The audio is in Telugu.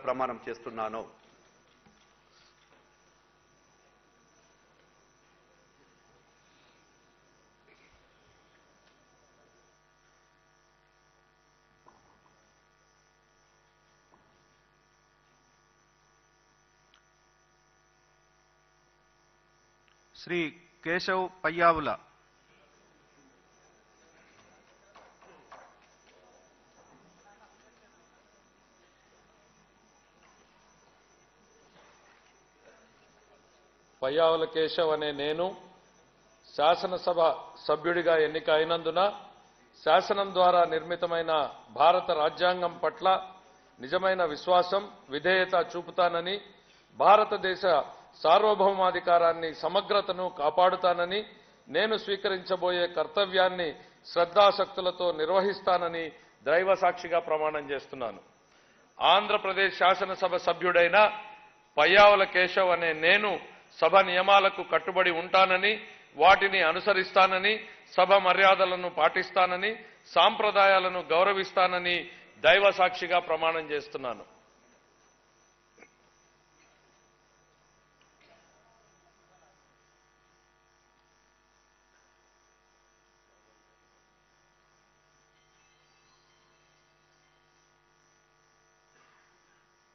ప్రమాణం చేస్తున్నాను. శ్రీ కేశవ్ పయ్యావుల. పయ్యావుల కేశవ్ అనే నేను శాసనసభ సభ్యుడిగా ఎన్నిక అయినందున శాసనం ద్వారా నిర్మితమైన భారత రాజ్యాంగం పట్ల నిజమైన విశ్వాసం, విధేయత చూపుతానని, భారతదేశ సార్వభౌమాధికారాన్ని, సమగ్రతను కాపాడుతానని, నేను స్వీకరించబోయే కర్తవ్యాన్ని శ్రద్ధాసక్తులతో నిర్వహిస్తానని దైవ సాక్షిగా ప్రమాణం చేస్తున్నాను. ఆంధ్రప్రదేశ్ శాసనసభ సభ్యుడైన పయ్యావుల కేశవ్ అనే నేను సభ నియమాలకు కట్టుబడి ఉంటానని, వాటిని అనుసరిస్తానని, సభ మర్యాదలను పాటిస్తానని, సాంప్రదాయాలను గౌరవిస్తానని దైవ సాక్షిగా ప్రమాణం చేస్తున్నాను.